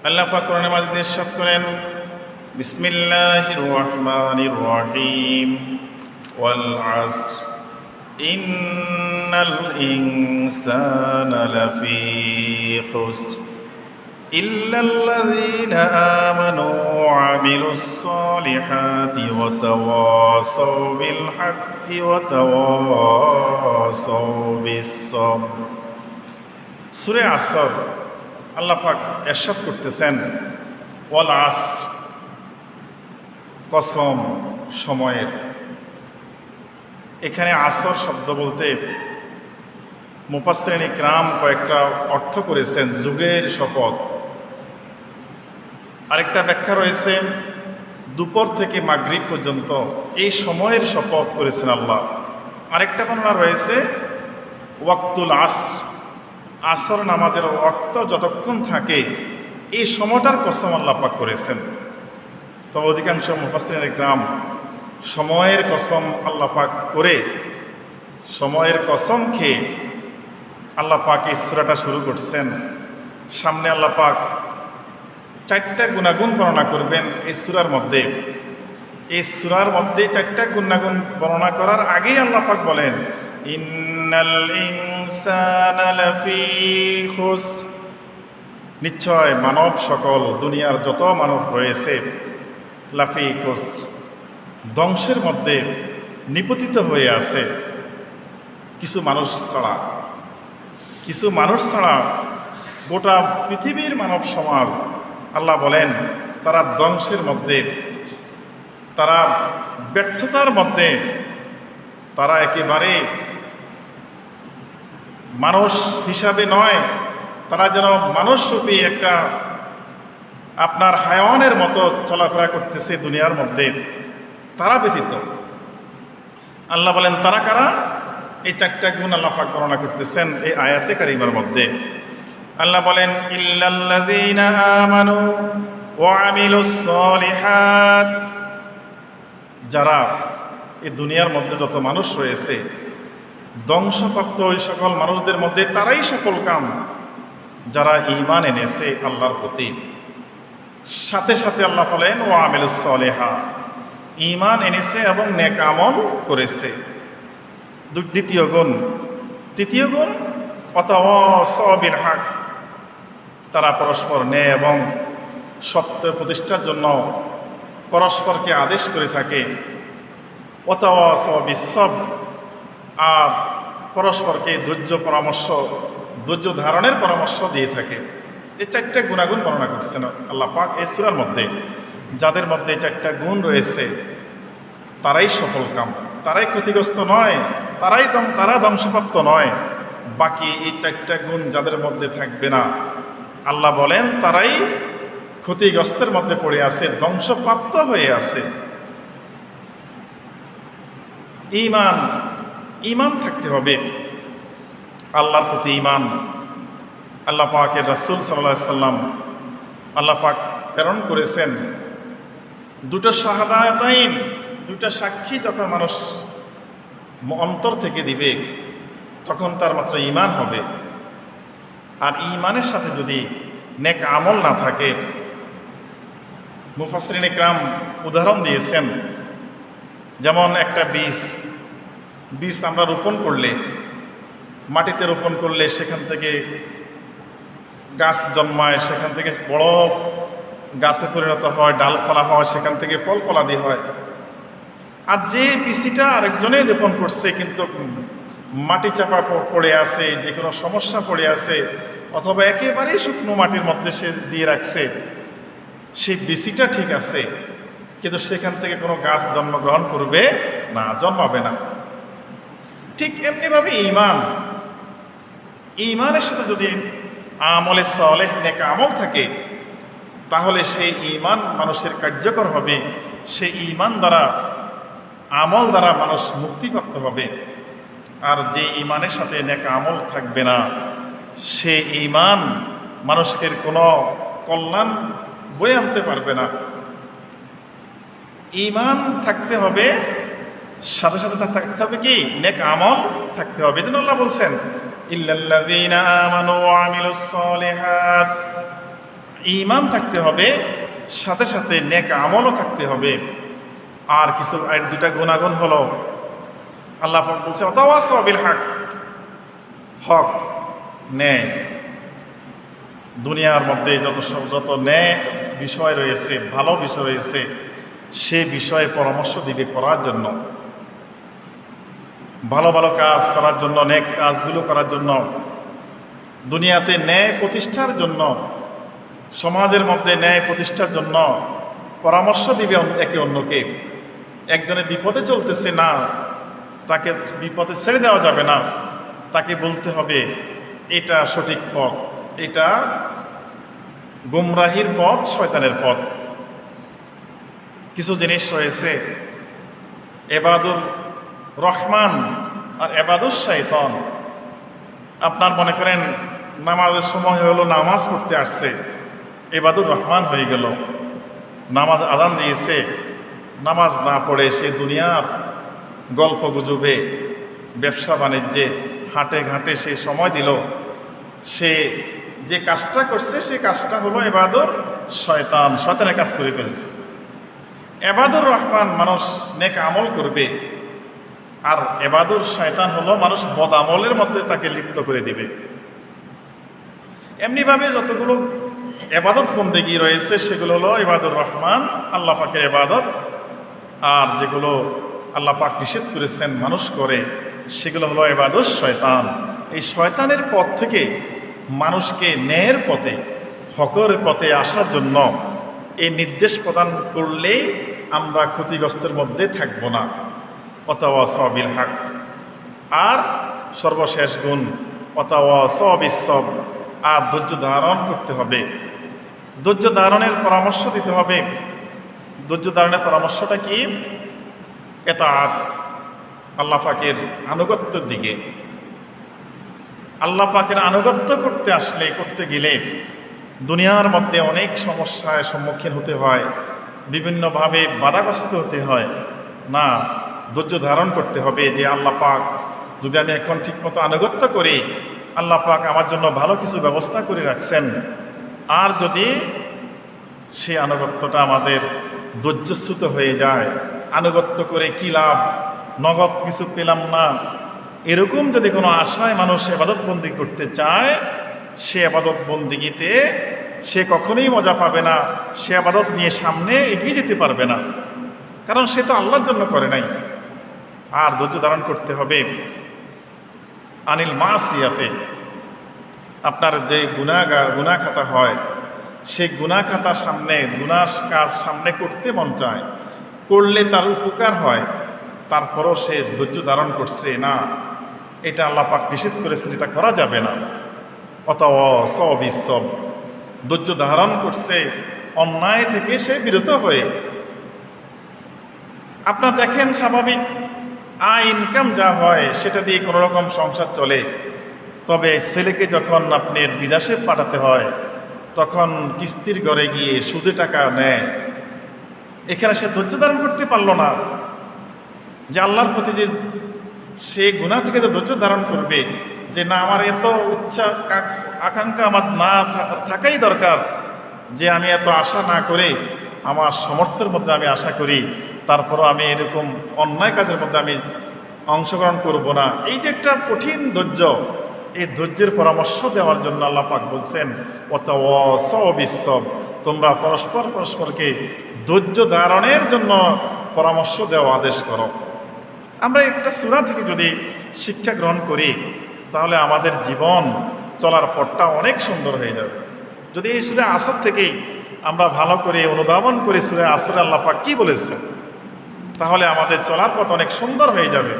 আল্লাহ পাক কোরআনে মাজিদে ইরশাদ করেন, বিসমিল্লাহির রহমানির রহিম, ওয়াল আসর ইন্নাল ইনসানা লাফি খুসর ইল্লাল্লাযীনা আমানু ওয়া আমিলুস সালিহাতি ওয়া তাওয়াসাউ বিল হাক্কি ওয়া তাওয়াসাউ বিস সাবর। সূরা আসর আল্লাহ পাক ইরশাদ করতেছেন, ওয়াল আসর, কসম সময়ের। এখানে আসর শব্দ বলতে মুফাসসিরিন ইকরাম কয়েকটা অর্থ করেছেন। যুগের শপথ, আরেকটা ব্যাখ্যা রয়েছে দুপুর থেকে মাগরিব পর্যন্ত এই সময়ের শপথ করেছেন আল্লাহ। আরেকটা বর্ণনা রয়েছে ওয়াক্তুল আসর, আসর নামাজের ওয়াক্ত যতক্ষণ থাকে এই সময়টার কসম আল্লাহ পাক করেছেন। তবে অধিকাংশ মুফাসসিরিন ইকরাম সময়ের কসম আল্লাহ পাক করে, সময়ের কসম খেয়ে আল্লাহ পাক এই সূরাটা শুরু করছেন। সামনে আল্লাহ পাক 4টা গুণাগুণ বর্ণনা করবেন এই সূরার মধ্যে। এই সূরার মধ্যে 4টা গুণাগুণ বর্ণনা করার আগেই আল্লাহ পাক বলেন, ইন্নাল ইনসানা লাফি খুসর, নিশ্চয় মানব সকল, দুনিয়ার যত মানব রয়েছে, লাফি খুসর, ধ্বংসের মধ্যে নিপতিত হয়ে আছে। কিছু মানুষ ছাড়া গোটা পৃথিবীর মানব সমাজ আল্লাহ বলেন তারা ধ্বংসের মধ্যে, তারা ব্যর্থতার মধ্যে, তারা একেবারে মানুষ হিসাবে নয়, তারা যেন মানুষরূপী একটা আপনার হায়াওয়ানের মতো চলাফেরা করতেছে দুনিয়ার মধ্যে। তারা ব্যতীত আল্লাহ বলেন তারা কারা? এই 4টা গুণ আল্লাহ পাক বর্ণনা করতেছেন এই আয়াতে কারিমার মধ্যে। আল্লাহ বলেন, ইল্লাল্লাযীনা আমানু ওয়া আমিলুস সালিহাত, যারা এই দুনিয়ার মধ্যে যত মানুষ রয়েছে ধ্বংসপ্রাপ্ত ওই সকল মানুষদের মধ্যে তারাই সফল কাম, যারা ঈমান এনেছে আল্লাহর প্রতি। সাথে সাথে আল্লাহ বলেন ওয়া আমিলুস সালিহাত, ঈমান এনেছে এবং নেক আমল করেছে। দ্বিতীয় গুণ। তৃতীয় গুণ, ওয়াতাওয়াসাউ বিল হক, তারা পরস্পর ন্যায় এবং সত্য প্রতিষ্ঠার জন্য পরস্পরকে আদেশ করে থাকে। ওয়াতাওয়াসাউ বিস সাবর, আর পরস্পরকে ধৈর্য ধারণের পরামর্শ দিয়ে থাকে। এই 4টা গুণাগুণ বর্ণনা করছেন আল্লাহ পাক এই সূরার মধ্যে। যাদের মধ্যে 4টা গুণ রয়েছে তারাই সফল কাম, তারাই ক্ষতিগ্রস্ত নয়, তারা ধ্বংসপ্রাপ্ত নয়। বাকি এই 4টা গুণ যাদের মধ্যে থাকবে না, আল্লাহ বলেন তারাই ক্ষতিগ্রস্তের মধ্যে পড়ে আছে, ধ্বংসপ্রাপ্ত হয়ে আছে। ঈমান থাকতে হবে, আল্লাহর প্রতি ঈমান। আল্লাহ পাকের রাসূল সাল্লাল্লাহু আলাইহি সাল্লাম আল্লাহ পাক প্রেরণ করেছেন 2টা শাহাদাতাইন, 2টা সাক্ষী যখন মানুষ অন্তর থেকে দিবে তখন তার মাত্র ঈমান হবে। আর ঈমানের সাথে যদি নেক আমল না থাকে, মুফাসসিরিন ইকরাম উদাহরণ দিয়েছেন, যেমন একটা বীজ আমরা রোপণ করলে, মাটিতে রোপণ করলে সেখান থেকে গাছ জন্মায়, সেখান থেকে বড় গাছে পরিণত হয়, ডালপালা হয়, সেখান থেকে ফল ফলাদি হয়। আর যে বীজটা আরেকজনে রোপণ করছে কিন্তু মাটি চাপা পড়ে আছে, যে কোনো সমস্যা পড়ে আছে, অথবা একেবারেই শুকনো মাটির মধ্যে সে দিয়ে রাখছে, সেই বীজটা ঠিক আছে কিন্তু সেখান থেকে কোনো গাছ জন্মগ্রহণ করবে না, জন্মাবে না। ঠিক এমনিভাবে ঈমানের সাথে যদি আমলে সালেহ নেক আমল থাকে তাহলে সেই ঈমান মানুষের কার্যকর হবে। সেই ঈমান দ্বারা, আমল দ্বারা মানুষ মুক্তিপ্রাপ্ত হবে। আর যে ঈমানের সাথে নেক আমল থাকবে না, সে ঈমান মানুষকে কোনো কল্যাণ বয়ে আনতে পারবে না। ঈমান থাকতে হবে, সাথে সাথে থাকতে হবে কি? নেক আমল থাকতে হবে। এজন্য আল্লাহ বলছেন, ইল্লাল্লাযীনা আমানু ওয়া আমিলুস সালিহাত, ঈমান থাকতে হবে, সাথে সাথে নেক আমলও থাকতে হবে। আর কিছু দুটা গুণাগুণ হলো, আল্লাহ পাক বলছে ওয়াতাওয়াসাউ বিল হক, হক ন্যায়। দুনিয়ার মধ্যে যত ন্যায় বিষয় রয়েছে, ভালো বিষয় রয়েছে, সে বিষয়ে পরামর্শ দিবে করার জন্য, ভালো ভালো কাজ করার জন্য, নেক কাজগুলো করার জন্য, দুনিয়াতে ন্যায় প্রতিষ্ঠার জন্য, সমাজের মধ্যে ন্যায় প্রতিষ্ঠার জন্য পরামর্শ দিবে একে অন্যকে। একজনের বিপদে চলতেছে না, তাকে বিপদে ছেড়ে দেওয়া যাবে না, তাকে বলতে হবে এটা সঠিক পথ, এটা গুমরাহির পথ, শয়তানের পথ। কিছু জিনিস রয়েছে, এবাদুর রহমান আর এবাদুর শয়তান। আপনার মনে করেন নামাজের সময় হলো, নামাজ পড়তে আসছে, এবাদুর রহমান হয়ে গেল, নামাজ আজান দিয়েছে, নামাজ না পড়ে সে দুনিয়ার গল্প গুজবে, ব্যবসা বাণিজ্যে, হাটে ঘাটে সে সময় দিল, সে যে কাজটা করছে সে কাজটা হলো এবাদুর শয়তান, শয়তানের কাজ করে ফেলছে। এবাদুর রহমান মানুষ নেক আমল করবে, আর এবাদুর শয়তান হলো মানুষ বদ আমলের মধ্যে তাকে লিপ্ত করে দিবে। এমনিভাবে যতগুলো এবাদত বন্দেগী রয়েছে সেগুলো হলো ইবাদুর রহমান, আল্লাহ পাকের এবাদত। আর যেগুলো আল্লাহ পাক নিষেধ করেছেন মানুষ করে, সেগুলো হলো ইবাদুর শয়তান। এই শয়তানের পথ থেকে মানুষকে ন্যায়ের পথে, হকের পথে আসার জন্য এই নির্দেশ প্রদান করলেই আমরা ক্ষতিগ্রস্তের মধ্যে থাকব না। ওয়াতাওয়াসাউ বিল হক। আর সর্বশেষ গুণ ওয়াতাওয়াসাউ বিস সবর, আর ধৈর্য ধারণ করতে হবে, ধৈর্য ধারণের পরামর্শ দিতে হবে। ধৈর্য ধারণের পরামর্শটা কি? এতাআত, আল্লাহ পাকের আনুগত্যের দিকে। আল্লাহ পাকের আনুগত্য করতে গেলে দুনিয়ার মধ্যে অনেক সমস্যার সম্মুখীন হতে হয়, বিভিন্নভাবে বাধাগ্রস্ত হতে হয়। না, ধৈর্য ধারণ করতে হবে যে আল্লাহ পাক যদি আমি এখন ঠিকমতো আনুগত্য করি, আল্লাহ পাক আমার জন্য ভালো কিছু ব্যবস্থা করে রাখছেন। আর যদি সে আনুগত্যটা আমাদের ধৈর্যচ্যুত হয়ে যায়, আনুগত্য করে কি লাভ, নগদ কিছু পেলাম না, এরকম যদি কোনো আশায় মানুষ ইবাদত বন্দি করতে চায়, সে ইবাদত বন্দিগিতে সে কখনোই মজা পাবে না, সে ইবাদত নিয়ে সামনে এগিয়ে যেতে পারবে না, কারণ সে তো আল্লাহর জন্য করে নাই। আর ধৈর্য ধারণ করতে হবে আনিল মাসিয়াতে। আপনার যে গুনাহ খাতা হয়, সেই গুনাহ খাতা সামনে, গুনাহ কাজ সামনে করতে মন চায়, করলে তার উপকার হয়, তারপরও সে ধৈর্য ধারণ করছে না, এটা আল্লাহ পাক নিষেধ করেছেন, এটা করা যাবে না। ওয়াতাওয়াসাউ বিস সবর, ধৈর্য ধারণ করছে অন্যায় থেকে সে বিরত হয়ে। আপনার দেখেন স্বাভাবিক আয় ইনকাম যা হয় সেটা দিয়ে কোনো রকম সংসার চলে, তবে ছেলেকে যখন আপনার বিদেশে পাঠাতে হয়, তখন কিস্তির ঘরে গিয়ে সুদে টাকা নেয়। এখানে সে ধৈর্য ধারণ করতে পারলো না, যে আল্লাহর প্রতি যে সে গুনাহ থেকে যে ধৈর্য ধারণ করবে, যে না আমার এত আকাঙ্ক্ষা আমার না থাকাই দরকার, যে আমি এত আশা না করে আমার সামর্থ্যের মধ্যে আমি আশা করি, তারপরও আমি এরকম অন্যায় কাজের মধ্যে আমি অংশগ্রহণ করব না। এই যে একটা কঠিন ধৈর্য, এই ধৈর্যের পরামর্শ দেওয়ার জন্য আল্লাহ পাক বলছেন ওয়াতাওয়াসাউ বিস সবর, তোমরা পরস্পরকে ধৈর্য ধারণের জন্য পরামর্শ দেওয়া আদেশ করো। আমরা একটা সূরা থেকে যদি শিক্ষা গ্রহণ করি, তাহলে আমাদের জীবন চলার পথটা অনেক সুন্দর হয়ে যাবে। যদি এই সূরা আসর থেকেই আমরা ভালো করে অনুধাবন করি সূরা আসরে আল্লাহ পাক কি বলেছেন, তাহলে আমাদের চলার পথ অনেক সুন্দর হয়ে যাবে।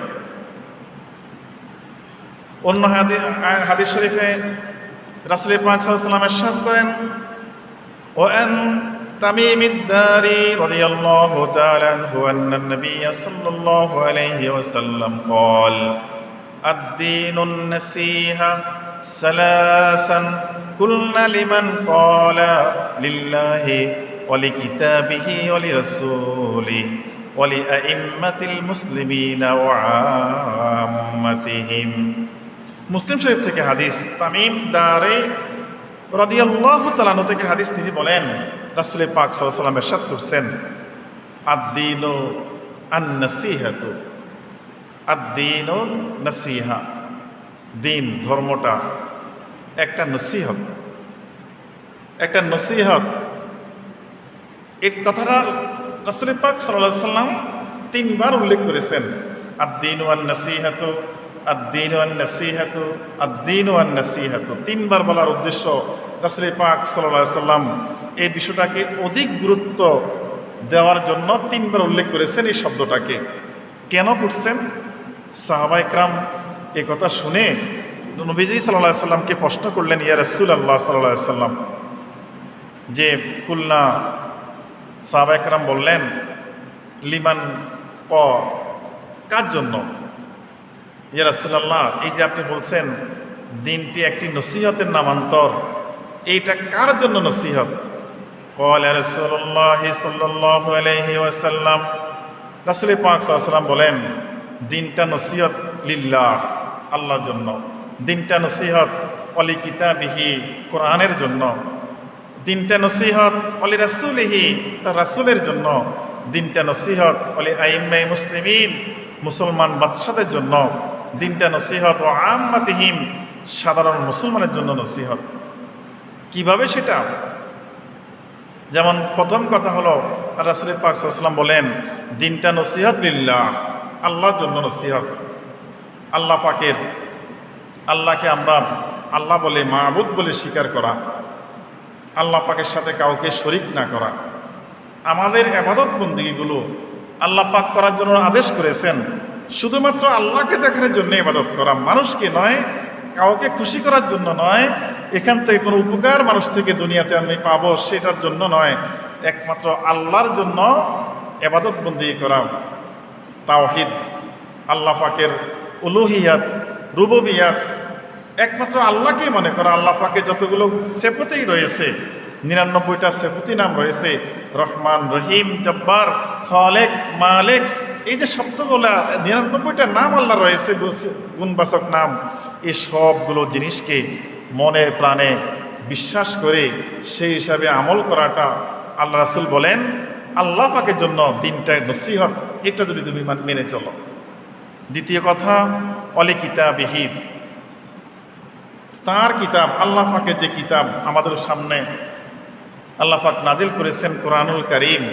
অন্য হাদিস শরীফে রাসূল পাক সাল্লাল্লাহু আলাইহি ওয়াসাল্লাম ইরশাদ করেন, ওয়ান তামিমিদ দারি রাদিয়াল্লাহু তাআলা আনহু আন্নান নবিয়্য সাল্লাল্লাহু আলাইহি ওয়াসাল্লাম قال الدين النصيحة ثلاثا قلنا لمن قال لله ولكتابه ولرسوله ولأئمة المسلمين وعامتهم। মুসলিম শরীফ থেকে হাদিস, তামিম দারে রাদিয়াল্লাহু তাআলা আনহু থেকে হাদিস তিনি বলেন, রাসূল পাক সাল্লাল্লাহু আলাইহি ওয়াসাল্লাম ইরশাদ করছেন, আদ-দীনু আন-নাসীহাতু, আদ-দীনু নাসীহা, দিন ধর্মটা একটা নসিহত, একটা নসিহত। এই কথাটা রাসূল পাক সাল্লাল্লাহু আলাইহি ওয়াসাল্লাম তিনবার উল্লেখ করেছেন, আদ-দীনু আন-নাসীহাতু, আদ-দীনু আন-নাসীহাতু, আদ-দীনু আন-নাসীহাতু। তিনবার বলার উদ্দেশ্য, রাসূল পাক সাল্লাল্লাহু আলাইহি ওয়াসাল্লাম এই বিষয়টাকে অধিক গুরুত্ব দেওয়ার জন্য তিনবার উল্লেখ করেছেন এই শব্দটাকে। কেন করছেন? সাহাবায়ে কেরাম এই কথা শুনে নবীজি সাল্লাল্লাহু আলাইহি ওয়াসাল্লামকে প্রশ্ন করলেন, ইয়া রাসূলুল্লাহ সাল্লাল্লাহু আলাইহি ওয়াসাল্লাম, যে কুলনা, সাহাবায়ে কেরাম বললেন, লিমান, কার জন্য? ইয়া রাসূলুল্লাহ, এই যে আপনি বলছেন দিনটি একটি নসিহতের নামান্তর, এইটা কার জন্য নসিহত? ক্বাল ইয়া রাসূলুল্লাহ সাল্লাল্লাহু আলাইহি ওয়াসাল্লাম, রাসূল পাক সাল্লাল্লাহু আলাইহি ওয়াসাল্লাম বলেন, দিনটা নসিহত লিল্লাহ, আল্লাহর জন্য। দিনটা নসিহত অলি কিতাবিহি, কোরআনের জন্য। দিনটা নসিহত অলি রাসূলিহি, তার রাসূলের জন্য। দিনটা নসিহত অলি আইম্মায়ে মুসলিমিন, মুসলমান বাদশাদের জন্য। দিনটা নসিহত ও আম্মাতিহিম, সাধারণ মুসলমানের জন্য নসিহত। কিভাবে সেটা? যেমন প্রথম কথা হলো, রাসূল পাক সাল্লাল্লাহু আলাইহি ওয়াসাল্লাম বলেন, দিনটা নসিহত লিল্লাহ, আল্লাহর জন্য নসিহত। আল্লাহ পাকের, আল্লাহকে আমরা আল্লাহ বলে, মাবুদ বলে স্বীকার করা, আল্লাহ পাকের সাথে কাউকে শরীক না করা। আমাদের ইবাদত বন্দেগীগুলো আল্লাহ পাক করার জন্য আদেশ করেছেন, শুধুমাত্র আল্লাহকে দেখানোর জন্য ইবাদত করা, মানুষকে নয়, কাউকে খুশি করার জন্য নয়, এখান থেকে কোনো উপকার মানুষ থেকে দুনিয়াতে আমি পাবো সেটার জন্য নয়, একমাত্র আল্লাহর জন্য ইবাদত বন্দেগী করা। তাওহীদ, আল্লাহ পাকের উলুহিয়াত, রুবুবিয়াত, একমাত্র আল্লাহকে মনে করা। আল্লাহ পাকে যতগুলো সিফাতেই রয়েছে, 99টা সিফাতি নাম রয়েছে, রহমান, রহিম, জব্বার, খালেক, মালিক, এই যে শব্দগুলা 99টা নাম আল্লাহ রয়েছে, গুণবাচক নাম, এই সবগুলো জিনিসকে মনে প্রাণে বিশ্বাস করে সেই হিসাবে আমল করাটা, আল্লাহ রাসূল বলেন, আল্লাহ পাকের জন্য দিনটা নসিহত, এটা যদি তুমি মেনে চলো। দ্বিতীয় কথা, অলি কিতাবিহি, তার কিতাব, আল্লাহ পাকের যে কিতাব আমাদের সামনে আল্লাহ পাক নাজিল করেছেন, কোরআনুল কারীম।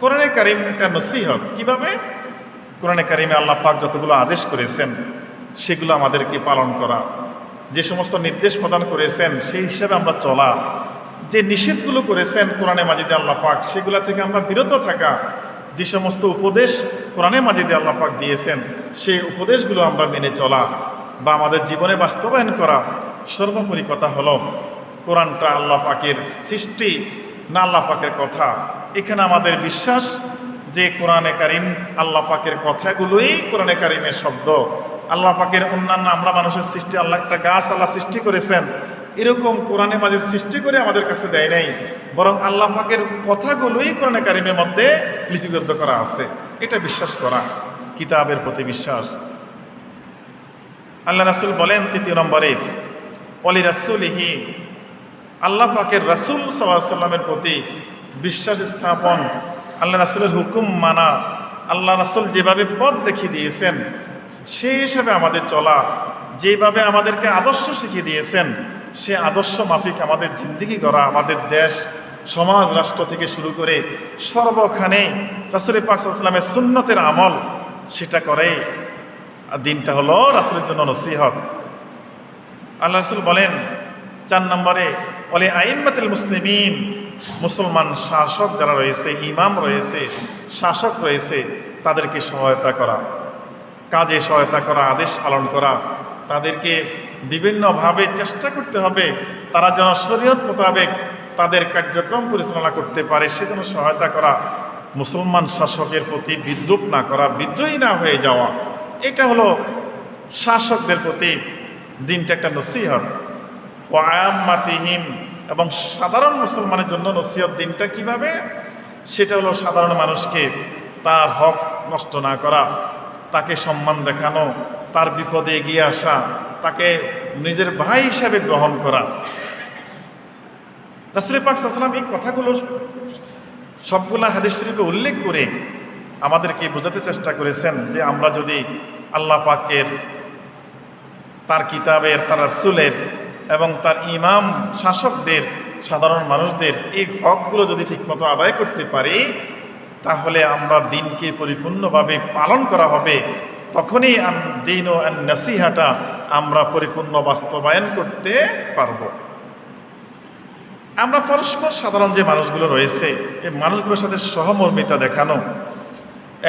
কোরআনে কারীম একটা নসিহত। কিভাবে? কোরআনে কারীমে আল্লাহ পাক যতগুলো আদেশ করেছেন সেগুলো আমাদেরকে পালন করা, যে সমস্ত নির্দেশ প্রদান করেছেন সেই হিসাবে আমরা চলা, যে নিষেধগুলো করেছেন কোরআনে মাজিদে আল্লাহ পাক সেগুলো থেকে আমরা বিরত থাকা, যে সমস্ত উপদেশ কোরআনে মাজিদে আল্লাহ পাক দিয়েছেন সেই উপদেশগুলো আমরা মেনে চলা বা আমাদের জীবনে বাস্তবায়ন করা। সর্বোপরি কথা হলো, কোরআনটা আল্লাহ পাকের সৃষ্টি না আল্লাহ পাকের কথা। এখানে আমাদের বিশ্বাস যে কোরআনে কারীম আল্লাহ পাকের কথাগুলোই কোরআনে কারীমের শব্দ। আল্লাহ পাকের অন্যান্য, আমরা মানুষের সৃষ্টি, আল্লাহ একটা গাছ আল্লাহ সৃষ্টি করেছেন, এরকম কোরআনে মাজিদ সৃষ্টি করে আমাদের কাছে দেয় নাই, বরং আল্লাহ পাকের কথাগুলোই কোরআনে কারীমের মধ্যে লিপিবদ্ধ করা আছে। এটা বিশ্বাস করা, কিতাবের প্রতি বিশ্বাস। আল্লাহ রাসূল বলেন তৃতীয় নম্বরে, অলি রাসূলিহি, আল্লাহ পাকের রাসূল সাল্লাল্লাহু আলাইহি ওয়াসাল্লামের প্রতি বিশ্বাস স্থাপন, আল্লাহ রাসূলের হুকুম মানা, আল্লাহ রাসূল যেভাবে পথ দেখিয়ে দিয়েছেন সেই হিসাবে আমাদের চলা, যেভাবে আমাদেরকে আদর্শ শিখিয়ে দিয়েছেন সে আদর্শ মাফিক আমাদের জিন্দেগি গড়া, আমাদের দেশ, সমাজ, রাষ্ট্র থেকে শুরু করে সর্বখানে রাসূল পাক সাল্লাল্লাহু আলাইহি ওয়াসাল্লামের সুন্নতের আমল সেটা করে। দিনটা হলো রাসূলের জন্য নসিহত। আল্লাহ রাসূল বলেন 4 নম্বরে, ওয়ালি আইম্মাতুল মুসলিমিন, মুসলমান শাসক যারা রয়েছে, ইমাম রয়েছে, শাসক রয়েছে, তাদেরকে সহায়তা করা, কাজে সহায়তা করা, আদেশ পালন করা, তাদেরকে বিভিন্নভাবে চেষ্টা করতে হবে তারা যেন শরীয়ত মোতাবেক তাদের কার্যক্রম পরিচালনা করতে পারে, সেজন্য সহায়তা করা। মুসলমান শাসকের প্রতি বিদ্রুপ না করা, বিদ্রোহী না হয়ে যাওয়া, এটা হলো শাসকদের প্রতি দিনটা একটা নসিহত। ও আম্মাতিহিম, এবং সাধারণ মুসলমানের জন্য নসিহত। দিনটা কিভাবে? সেটা হলো সাধারণ মানুষকে তার হক নষ্ট না করা, তাকে সম্মান দেখানো, তার বিপদে এগিয়ে আসা, তাকে নিজের ভাই হিসাবে গ্রহণ করা। রাসূল পাক সাল্লাল্লাহু আলাইহি ওয়াসাল্লাম এই কথাগুলো সবগুলা হাদিস শরীফে উল্লেখ করে আমাদেরকে বোঝাতে চেষ্টা করেছেন যে আমরা যদি আল্লাহ পাকের, তার কিতাবের, তার রাসূলের এবং তার ইমাম শাসকদের, সাধারণ মানুষদের এই হকগুলো যদি ঠিকমতো আদায় করতে পারি, তাহলে আমরা দিনকে পরিপূর্ণভাবে পালন করা হবে। তখনই দিন ও নাসিহাটা আমরা পরিপূর্ণ বাস্তবায়ন করতে পারব। আমরা পরস্পর সাধারণ যে মানুষগুলো রয়েছে, এই মানুষগুলোর সাথে সহমর্মিতা দেখানো,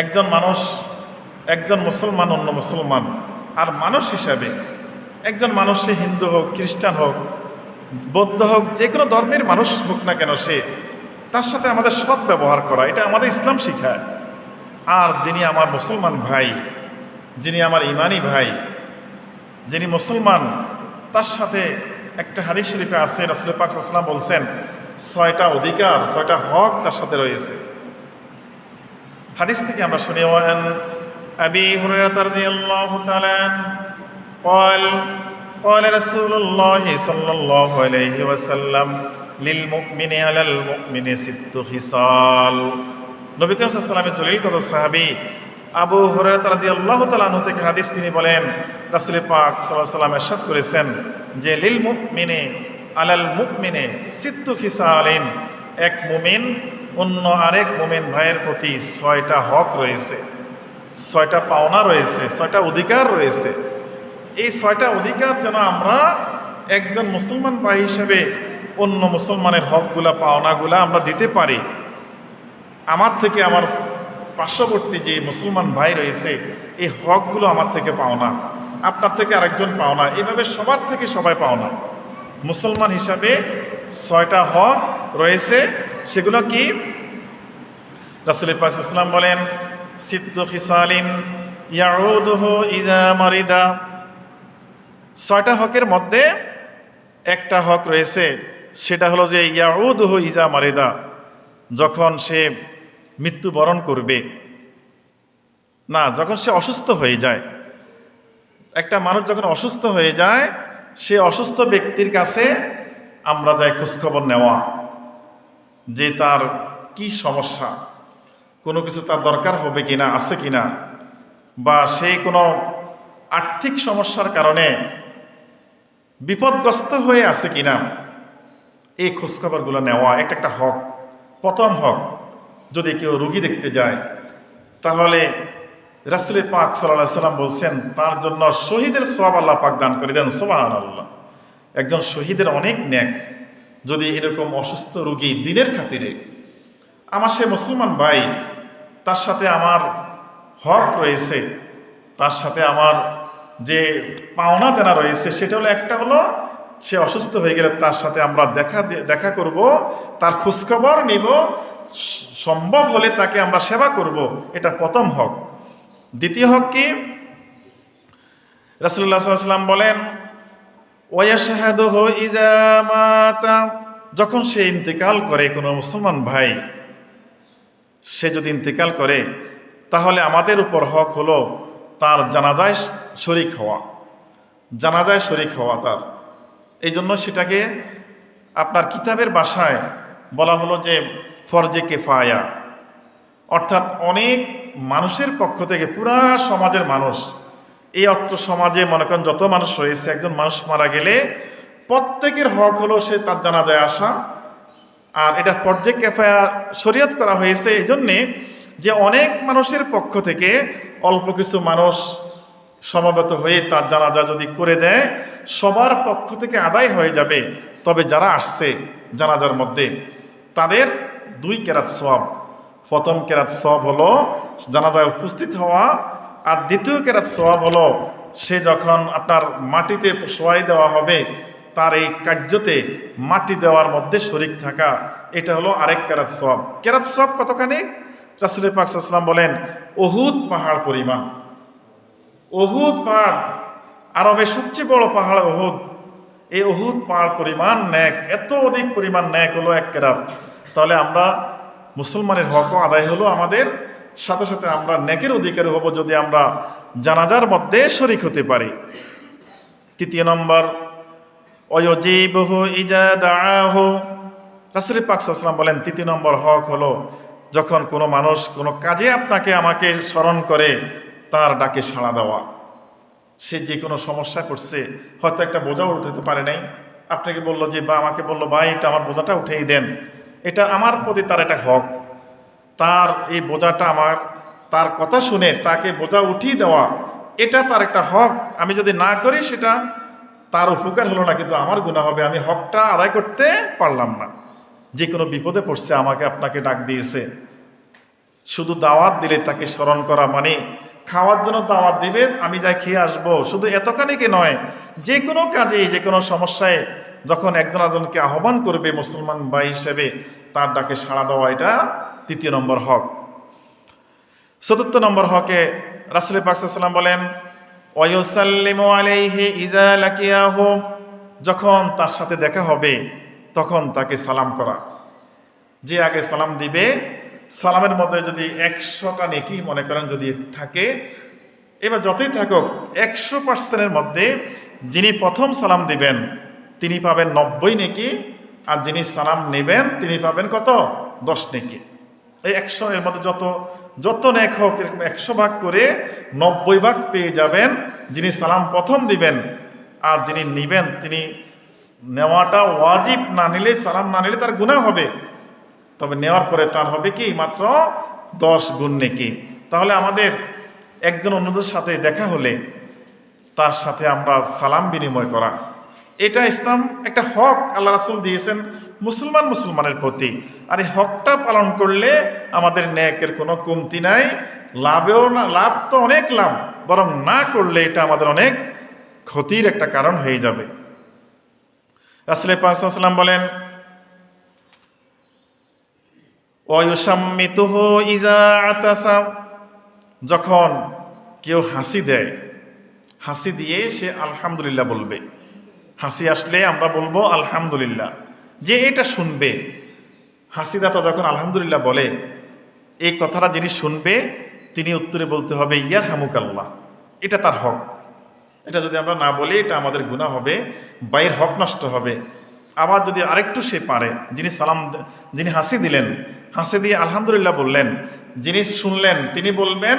একজন মানুষ, একজন মুসলমান অন্য মুসলমান, আর মানুষ হিসাবে একজন মানুষ, সে হিন্দু হোক, খ্রিস্টান হোক, বৌদ্ধ হোক, যে কোনো ধর্মের মানুষ হোক না কেন, সে তার সাথে আমাদের সৎ ব্যবহার করা, এটা আমাদের ইসলাম শিখায়। আর যিনি আমার মুসলমান ভাই, যিনি আমার ইমানি ভাই, যিনি মুসলমান, তার সাথে একটা হাদিস শরীফে আছে, রাসূল পাক সাল্লাল্লাহু আলাইহি ওয়াসাল্লাম বলছেন 6টা অধিকার, 6টা হক তার সাথে রয়েছে। হাদিস থেকে আমরা শুনি, ওয়ান আবি হুরায়রা রাদিয়াল্লাহু তাআলা قال قال رسول الله صلى الله عليه وسلم للمؤمن على المؤمن 6 خصال। নবী করিম সাল্লাল্লাহু আলাইহি ওয়াসাল্লামের জলিল কদর সাহাবী আবু হুরায়রা রাদিয়াল্লাহু তাআলা আনহু থেকে হাদিস, তিনি বলেন রাসূল পাক সাল্লাল্লাহু আলাইহি ওয়াসাল্লাম ইরশাদ করেছেন যে লিল মুমিনে আলাল মুমিনে 6 খিসালিন, এক মুমিন অন্য আরেক মুমিন ভাইয়ের প্রতি 6টা হক রয়েছে, 6টা পাওনা রয়েছে, 6টা অধিকার রয়েছে। এই 6টা অধিকার যেন আমরা একজন মুসলমান ভাই হিসেবে অন্য মুসলমানের হকগুলা, পাওনাগুলা আমরা দিতে পারি। আমার থেকে আমার পার্শ্ববর্তী যে মুসলমান ভাই রয়েছে, এই হকগুলো আমার থেকে পাওনা, আপনার থেকে আরেকজন পাওনা, এইভাবে সবার থেকে সবাই পাওনা। মুসলমান হিসাবে 6টা হক রয়েছে। সেগুলো কি? রাসূল পাক সাল্লাল্লাহু আলাইহি ওয়াসাল্লাম বলেন 6 খিসালিন ইয়াউদুহু ইজা মারিদা। 6টা হকের মধ্যে একটা হক রয়েছে, সেটা হলো যে ইয়াউদুহু ইজা মারিদা, যখন সে মৃত্যুবরণ করবে, না, যখন সে অসুস্থ হয়ে যায়। একটা মানুষ যখন অসুস্থ হয়ে যায়, সে অসুস্থ ব্যক্তির কাছে আমরা যাই খোঁজখবর নেওয়া, যে তার কি সমস্যা, কোনো কিছু তার দরকার হবে কিনা, আছে কিনা, বা সে কোনো আর্থিক সমস্যার কারণে বিপদগ্রস্ত হয়ে আছে কিনা, এই খোঁজখবরগুলো নেওয়া একটা হক। প্রথম হক, যদি কেউ রোগী দেখতে যায়, তাহলে রাসূল পাক সাল্লাল্লাহু আলাইহি ওয়াসাল্লাম বলছেন তার জন্য শহীদের সওয়াব আল্লাহ পাক দান করে দেন। সুবহানাল্লাহ। একজন শহীদের অনেক নেক, যদি এরকম অসুস্থ রোগী দিনের খাতিরে, আমার সে মুসলমান ভাই, তার সাথে আমার হক রয়েছে, তার সাথে আমার যে পাওনা দেনা রয়েছে, সেটা হলো একটা হলো সে অসুস্থ হয়ে গেলে তার সাথে আমরা দেখা করব, তার খোঁজখবর নিব, সম্ভব হলে তাকে আমরা সেবা করব, এটা প্রথম হক। দ্বিতীয় হক কি? রাসূলুল্লাহ সাল্লাল্লাহু আলাইহি ওয়াসাল্লাম বলেন ওয়ায়াশহাদুহু ইজা মাতা, যখন সে ইন্তেকাল করে, কোনো মুসলমান ভাই সে যদি ইন্তেকাল করে, তাহলে আমাদের উপর হক হলো তার জানাজায় শরীক হওয়া, জানাজায় শরীক হওয়া তার। এই জন্য সেটাকে আপনার কিতাবের ভাষায় বলা হলো যে ফরজে কেফায়া, অর্থাৎ অনেক মানুষের পক্ষ থেকে, পুরা সমাজের মানুষ, এই অত্র সমাজে মনে করেন যত মানুষ রয়েছে, একজন মানুষ মারা গেলে প্রত্যেকের হক হলো সে তার জানাজায় আসা। আর এটা ফরজে কেফায়া শরীয়ত করা হয়েছে এই জন্যে যে অনেক মানুষের পক্ষ থেকে অল্প কিছু মানুষ সমবেত হয়ে তার জানাজা যদি করে দেয়, সবার পক্ষ থেকে আদায় হয়ে যাবে। তবে যারা আসছে জানাজার মধ্যে, তাদের 2 কেরাত সওয়াব। প্রথম কেরাত সওয়াব হলো জানাজায় উপস্থিত হওয়া, আর দ্বিতীয় কেরাত সওয়াব হলো সে যখন আপনার মাটিতে শোয়াই দেওয়া হবে, তার এই কার্যতে মাটি দেওয়ার মধ্যে শরীক থাকা, এটা হলো আরেক কেরাত সওয়াব। কেরাত সওয়াব কতখানি? রাসূল পাক সাল্লাল্লাহু আলাইহি ওয়াসাল্লাম বলেন উহুদ পাহাড় পরিমাণ। উহুদ পাহাড়, আরবের সবচেয়ে বড় পাহাড় উহুদ, এই উহুদ পাহাড় পরিমাণ নেক, এত অধিক পরিমাণ নেক হলো 1 কেরাত। তাহলে আমরা মুসলমানের হকও আদায় হলো আমাদের, সাথে সাথে আমরা নেকের অধিকারী হব যদি আমরা জানাজার মধ্যে শরীক হতে পারি। তৃতীয় নম্বর, ওয়াজিবহু ইজা দাআহু, রাসূল পাক সাল্লাল্লাহু আলাইহি ওয়াসাল্লাম বলেন, তৃতীয় নম্বর হক হলো যখন কোনো মানুষ কোনো কাজে আপনাকে আমাকে স্মরণ করে তার ডাকে সাড়া দেওয়া। সে যে কোনো সমস্যা করছে, হয়তো একটা বোঝা উঠাতে পারে নাই, আপনাকে বললো যে বা আমাকে বললো ভাই এটা আমার বোঝাটা উঠেই দেন, এটা আমার প্রতি তার একটা হক। তার এই বোঝাটা আমার, তার কথা শুনে তাকে বোঝা উঠিয়ে দেওয়া, এটা তার একটা হক। আমি যদি না করি সেটা তার উপকার হলো না, কিন্তু আমার গুনাহ হবে, আমি হকটা আদায় করতে পারলাম না। যে কোনো বিপদে পড়ছে আমাকে আপনাকে ডাক দিয়েছে, শুধু দাওয়াত দিলে তাকে স্মরণ করা মানে খাওয়ার জন্য দাওয়াত দিবে, আমি যাই খেয়ে আসবো, শুধু এতখানিকে নয়, যে কোনো কাজে যে কোনো সমস্যায় যখন একজন একজনকে আহ্বান করবে মুসলমান ভাই হিসেবে, তার ডাকে সাড়া দেওয়া, এটা তৃতীয় নম্বর হক। চতুর্থ নম্বর হকে রাসূল পাক সাল্লাল্লাহু আলাইহি ওয়াসাল্লাম বলেন, ওয়ায়ুসাল্লিমু আলাইহি ইযা লাকিয়াহু, যখন তার সাথে দেখা হবে তখন তাকে সালাম করা। যে আগে সালাম দিবে, সালামের মধ্যে যদি 100টা নেকি মনে করেন যদি থাকে, এবার যতই থাকুক 100%-এর মধ্যে যিনি প্রথম সালাম দিবেন তিনি পাবেন 90 নেকি, আর যিনি সালাম নেবেন তিনি পাবেন কত? 10 নেকি। এই 100 এর মধ্যে যত যত নেক হোক এরকম 100 ভাগ করে 90 ভাগ পেয়ে যাবেন যিনি সালাম প্রথম দিবেন। আর যিনি নিবেন তিনি নেওয়াটা ওয়াজিব, না নিলে, সালাম না নিলে তার গুনাহ হবে, তবে নেওয়ার পরে তার হবে কি মাত্র 10 গুণ নেকি। তাহলে আমাদের একজন অন্যদের সাথে দেখা হলে তার সাথে আমরা সালাম বিনিময় করা, এটা ইসলাম একটা হক আল্লাহ রাসূল দিয়েছেন মুসলমানের প্রতি। আর এই হকটা পালন করলে আমাদের নেকের কোনো কমতি নাই, লাভেও না, লাভ তো অনেক লাভ, বরং না করলে এটা আমাদের অনেক ক্ষতির একটা কারণ হয়ে যাবে। রাসূল পাক সাল্লাল্লাহু আলাইহি ওয়াসাল্লাম বলেন, ওয়ায়ুসাম্মিতুহু ইযা আতাসা, যখন কেউ হাসি দেয়, হাসি দিয়ে সে আলহামদুলিল্লাহ বলবে। হাসি আসলে আমরা বলবো আলহামদুলিল্লাহ। যে এটা শুনবে, হাসিদাতা যখন আলহামদুলিল্লাহ বলে, এই কথাটা যিনি শুনবে তিনি উত্তরে বলতে হবে ইয়ারহামুকাল্লাহ, এটা তার হক। এটা যদি আমরা না বলি এটা আমাদের গুনাহ হবে, বাইরের হক নষ্ট হবে। আবার যদি আরেকটু সে পারে, যিনি হাসি দিলেন, হাসি দিয়ে আলহামদুলিল্লাহ বললেন, যিনি শুনলেন তিনি বলবেন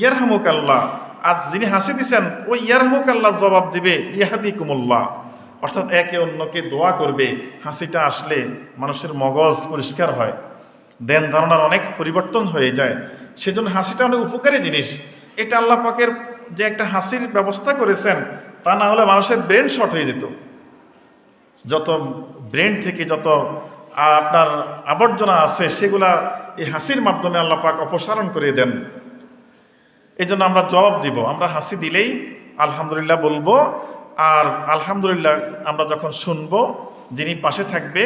ইয়ারহামুকাল্লাহ, আর যিনি হাসি দিছেন ওই ইয়ারহামুকাল্লাহ জবাব দিবে ইয়াহদিকুমুল্লাহ। অর্থাৎ একে অন্যকে দোয়া করবে। হাসিটা আসলে মানুষের মগজ পরিষ্কার হয়, ধ্যান ধারণার অনেক পরিবর্তন হয়ে যায়। সেজন্য হাসিটা অনেক উপকারী জিনিস। এটা আল্লাহ পাকের যে একটা হাসির ব্যবস্থা করেছেন, তা না হলে মানুষের ব্রেন শর্ট হয়ে যেত। যত ব্রেন থেকে যত আপনার আবর্জনা আছে সেগুলা এই হাসির মাধ্যমে আল্লাহ পাক অপসারণ করে দেন। এই জন্য আমরা জবাব দিব, আমরা হাসি দিলেই আলহামদুলিল্লাহ বলবো। আর আলহামদুলিল্লাহ আমরা যখন শুনবো, যিনি পাশে থাকবে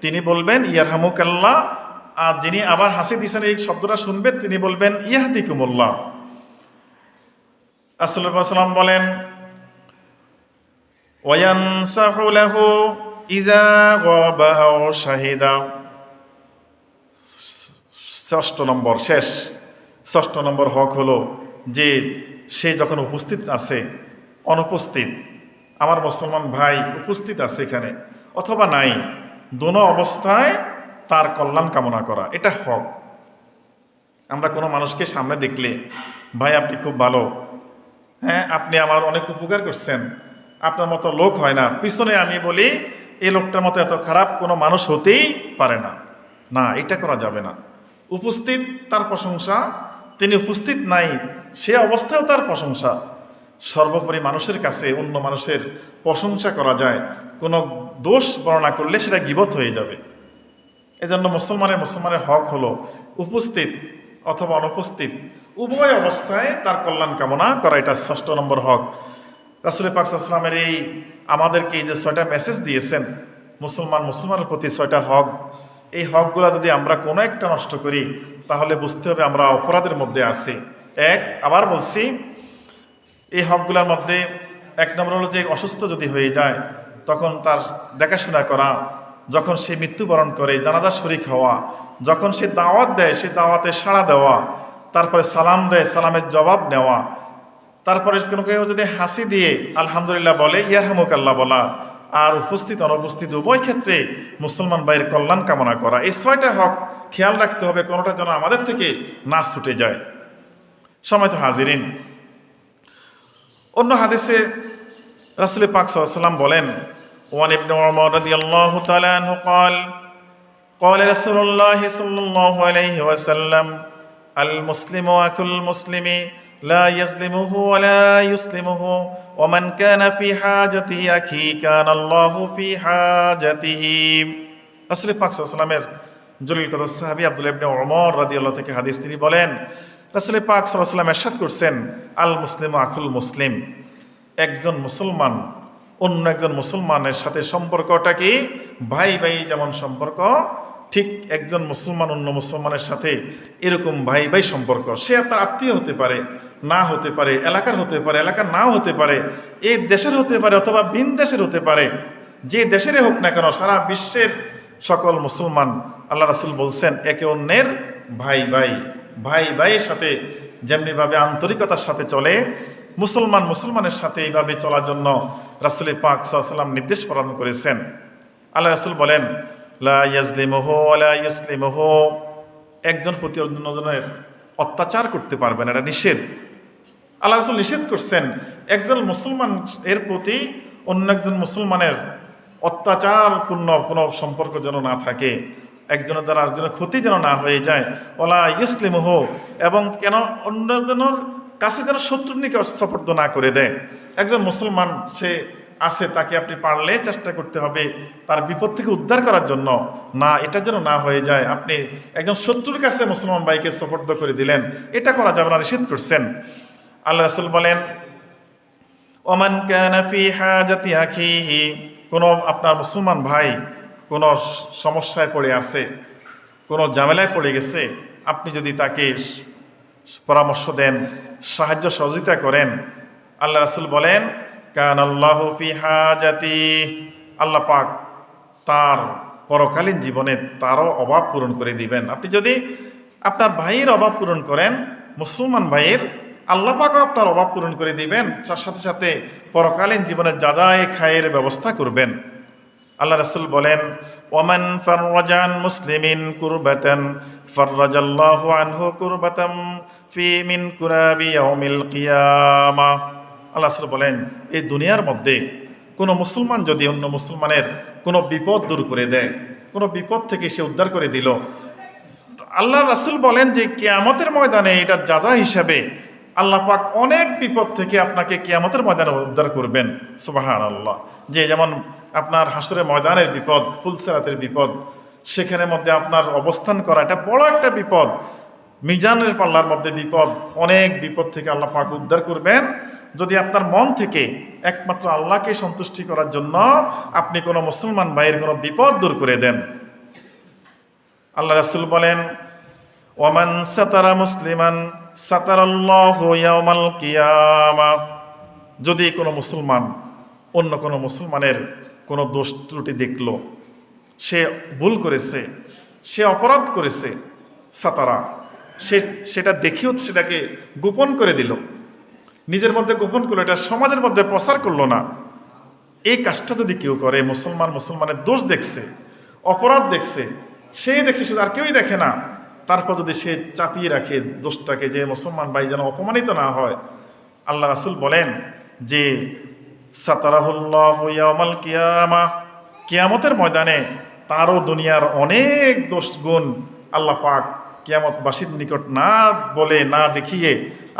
তিনি বলবেন ইয়ারহামুকাল্লাহ, আর যিনি আবার হাসি দিয়েছেন এই শব্দটা শুনবে তিনি বলবেন ইয়াহদিকুমুল্লাহ। রাসূল সাল্লাল্লাহু আলাইহি ওয়াসাল্লাম বলেন, ওয়ায়ানসাহু লাহু ইযা গাবা আও শাহিদা। ষষ্ঠ নম্বর হক হলো যে সে যখন উপস্থিত আছে, অনুপস্থিত, আমার মুসলমান ভাই উপস্থিত আছে এখানে অথবা নাই, দোনো অবস্থায় তার কল্যাণ কামনা করা, এটা হক। আমরা কোনো মানুষকে সামনে দেখলে, ভাই আপনি খুব ভালো, হ্যাঁ আপনি আমার অনেক উপকার করছেন, আপনার মতো লোক হয় না, পিছনে আমি বলি এই লোকটার মতো এত খারাপ কোনো মানুষ হতেই পারে না, না এটা করা যাবে না। উপস্থিত তার প্রশংসা, তিনি উপস্থিত নাই সে অবস্থায়ও তার প্রশংসা। সর্বোপরি মানুষের কাছে অন্য মানুষের প্রশংসা করা যায়, কোনো দোষ বর্ণনা করলে সেটা গীবত হয়ে যাবে। এজন্য মুসলমানের হক হলো উপস্থিত অথবা অনুপস্থিত উভয় অবস্থায় তার কল্যাণ কামনা করা, এটা 6 নম্বর হক। রাসূল পাক সাল্লাল্লাহু আলাইহি ওয়াসাল্লামের এই আমাদেরকে এই যে 6টা মেসেজ দিয়েছেন, মুসলমানের প্রতি 6টা হক, এই হকগুলো যদি আমরা কোনো একটা নষ্ট করি তাহলে বুঝতে হবে আমরা অপরাধের মধ্যে আছি। আবার বলছি, এই হকগুলোর মধ্যে 1 নম্বর হলো যে অসুস্থ যদি হয়ে যায় তখন তার দেখাশোনা করা, যখন সে মৃত্যুবরণ করে জানাজা শরীক হওয়া, যখন সে দাওয়াত দেয় সে দাওয়াতে সাড়া দেওয়া, তারপরে সালাম দেয় সালামের জবাব নেওয়া, তারপরে কোনো কেউ যদি হাসি দিয়ে আলহামদুলিল্লাহ বলে ইয়ারহামুকাল্লাহ বলা, আর উপস্থিত অনুপস্থিত উভয় ক্ষেত্রে মুসলমান ভাইয়ের কল্যাণ কামনা করা, এই 6টা হক খেয়াল রাখতে হবে, কোনোটা যেন আমাদের থেকে না ছুটে যায়। সময়ত হাজিরিন, অন্য হাদিসে রাসূল পাক সাল্লাল্লাহু আলাইহি ওয়াসাল্লাম বলেন, ওয়ান ইবনে উমর রাদিয়াল্লাহু তাআলা আনহু قال قال رسول الله صلى الله عليه وسلم المسلم أخو المسلم لا يظلمه ولا يسلمه ومن كان في حاجته أخيه كان الله في حاجته। রাসূল পাক সাল্লাল্লাহু আলাইহি ওয়াসাল্লামের জলিল কদর সাহাবী আব্দুল্লাহ ইবনে উমর রাদিয়াল্লাহু থেকে হাদিস, তিনি বলেন রাসূল পাক সাল্লাল্লাহু আলাইহি ওয়াসাল্লাম ইরশাদ করছেন, আল মুসলিমু আখুল মুসলিম, একজন মুসলমান অন্য একজন মুসলমানের সাথে সম্পর্কটা কি ভাই ভাই যেমন সম্পর্ক, ঠিক একজন মুসলমান অন্য মুসলমানের সাথে এরকম ভাই ভাই সম্পর্ক। সে আপনার আত্মীয় হতে পারে, না হতে পারে, এলাকার হতে পারে, এলাকার নাও হতে পারে, এই দেশের হতে পারে অথবা ভিন দেশের হতে পারে, যে দেশেরই হোক না কেন, সারা বিশ্বের সকল মুসলমান আল্লাহ রাসূল বলছেন একে অন্যের ভাই ভাই। ভাই ভাইয়ের সাথে যেমনিভাবে আন্তরিকতার সাথে চলে, মুসলমান মুসলমানের সাথে এইভাবে চলার জন্য রাসূল পাক সাল্লাল্লাহু আলাইহি ওয়াসাল্লাম নির্দেশ প্রদান করেছেন। আল্লাহ রাসূল বলেন, লা ইয়াজলিমুহু ওয়া লা ইউসলিমুহু, একজন প্রতি অন্যজনের অত্যাচার করতে পারবে না, এটা নিষেধ। আল্লাহ রাসূল নিষেধ করছেন একজন মুসলমান এর প্রতি অন্য একজন মুসলমানের অত্যাচারপূর্ণ কোনো সম্পর্ক যেন না থাকে, একজনের দ্বারা আরেকজনের ক্ষতি যেন না হয়ে যায়। ওয়ালা ইউসলিমুহু, এবং কেন অন্যজনের কাছে যেন শত্রুর নিকট সুপর্দ না করে দেয়। একজন মুসলমান সে আছে, তাকে আপনি পারলে চেষ্টা করতে হবে তার বিপদ থেকে উদ্ধার করার জন্য, না এটা যেন না হয়ে যায় আপনি একজন শত্রুর কাছে মুসলমান ভাইকে সুপর্দ করে দিলেন, এটা করা যাবে না, নিষেধ করছেন। আল্লাহ রাসূল বলেন, ওমান কানা ফি হাজাতি আখিহি, কোনো আপনার মুসলমান ভাই কোনো সমস্যায় পড়ে আছে, কোনো ঝামেলায় পড়ে গেছে, আপনি যদি তাকে পরামর্শ দেন, সাহায্য সহযোগিতা করেন, আল্লাহ রাসূল বলেন কানাল্লাহু ফি হাজাতি, আল্লাহ পাক তার পরকালীন জীবনে তারও অভাব পূরণ করে দিবেন। আপনি যদি আপনার ভাইয়ের অভাব পূরণ করেন, মুসলমান ভাইয়ের, আল্লাহ পাকও আপনার অভাব পূরণ করে দিবেন, তার সাথে সাথে পরকালীন জীবনে যা যায় খায়ের ব্যবস্থা করবেন। আল্লাহ রাসূল বলেন, ওমান ফাররাজান মুসলিমিন কুরবাতান ফাররাজাল্লাহু আনহু কুরবাতাম ফি মিন কুরাবি ইয়াউমিল কিয়ামা। আল্লাহ রাসূল বলেন, এই দুনিয়ার মধ্যে কোনো মুসলমান যদি অন্য মুসলমানের কোনো বিপদ দূর করে দেয়, কোনো বিপদ থেকে সে উদ্ধার করে দিল, আল্লাহ রাসূল বলেন যে কিয়ামতের ময়দানে এটা যাজা হিসাবে আল্লাহ পাক অনেক বিপদ থেকে আপনাকে কিয়ামতের ময়দানে উদ্ধার করবেন। সুবহানাল্লাহ। যে যেমন আপনার হাসরের ময়দানের বিপদ, ফুলসিরাতের বিপদ, সেখানের মধ্যে আপনার অবস্থান করা এটা বড় একটা বিপদ, মিজানের পাল্লার মধ্যে বিপদ, অনেক বিপদ থেকে আল্লাহ পাক উদ্ধার করবেন যদি আপনার মন থেকে একমাত্র আল্লাহকে সন্তুষ্টি করার জন্য আপনি কোনো মুসলমান ভাইয়ের কোনো বিপদ দূর করে দেন। আল্লাহ রাসূল বলেন, ওয়ামান সাতারা মুসলিমান সাতারাল্লাহু ইয়াউমাল কিয়ামা, যদি কোনো মুসলমান অন্য কোনো মুসলমানের কোনো দোষ ত্রুটি দেখলো, সে ভুল করেছে, সে অপরাধ করেছে, সাতারা, সেটা দেখেও সেটাকে গোপন করে দিল, নিজের মধ্যে গোপন করলো, এটা সমাজের মধ্যে প্রচার করলো না, এই কাজটা যদি কেউ করে, মুসলমানের দোষ দেখছে, অপরাধ দেখছে, সে দেখছে, শুধু আর কেউই দেখে না, তারপর যদি সে চাপিয়ে রাখে দোষটাকে, যে মুসলমান ভাই যেন অপমানিত না হয়, আল্লাহ রাসূল বলেন যে সাতারাহুল্লাহু ইয়াউমাল কিয়ামা, কিয়ামতের ময়দানে তারও দুনিয়ার অনেক দোষ গুণ আল্লাহ পাক কিয়ামতবাসীর নিকট না বলে, না দেখিয়ে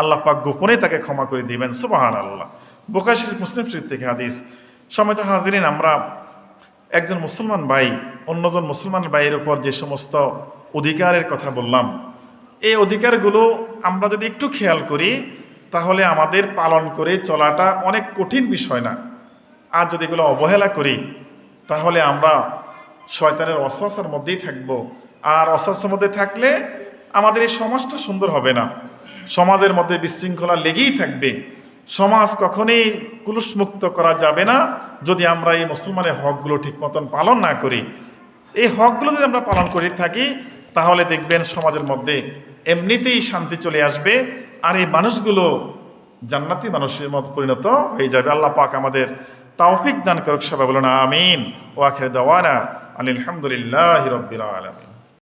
আল্লাহ পাক গোপনে তাকে ক্ষমা করে দিবেন। সুবহানাল্লাহ। বুখারী শরীফ, মুসলিম শরীফ থেকে হাদিস। সম্মানিত হাজিরিন, আমরা একজন মুসলমান ভাই অন্যজন মুসলমান ভাইয়ের উপর যে সমস্ত অধিকারের কথা বললাম, এই অধিকারগুলো আমরা যদি একটু খেয়াল করি তাহলে আমাদের পালন করে চলাটা অনেক কঠিন বিষয় না। আর যদি এগুলো অবহেলা করি তাহলে আমরা শয়তানের ওয়াসওয়াসার মধ্যেই থাকবো, আর ওয়াসওয়াসার মধ্যে থাকলে আমাদের এই সমাজটা সুন্দর হবে না, সমাজের মধ্যে বিশৃঙ্খলা লেগেই থাকবে। সমাজ কখনোই কুলুষমুক্ত করা যাবে না যদি আমরা এই মুসলমানের হকগুলো ঠিক মতন পালন না করি। এই হকগুলো যদি আমরা পালন করে থাকি তাহলে দেখবেন সমাজের মধ্যে এমনিতেই শান্তি চলে আসবে, আর এই মানুষগুলো জান্নাতি মানুষের মতো পরিণত হয়ে যাবে। আল্লাহ পাক আমাদের তৌফিক দান করুক। সবাই বলুন আমিন। ওয়া আখির দাওয়ানা আলহামদুলিল্লাহি রাব্বিল আলামিন।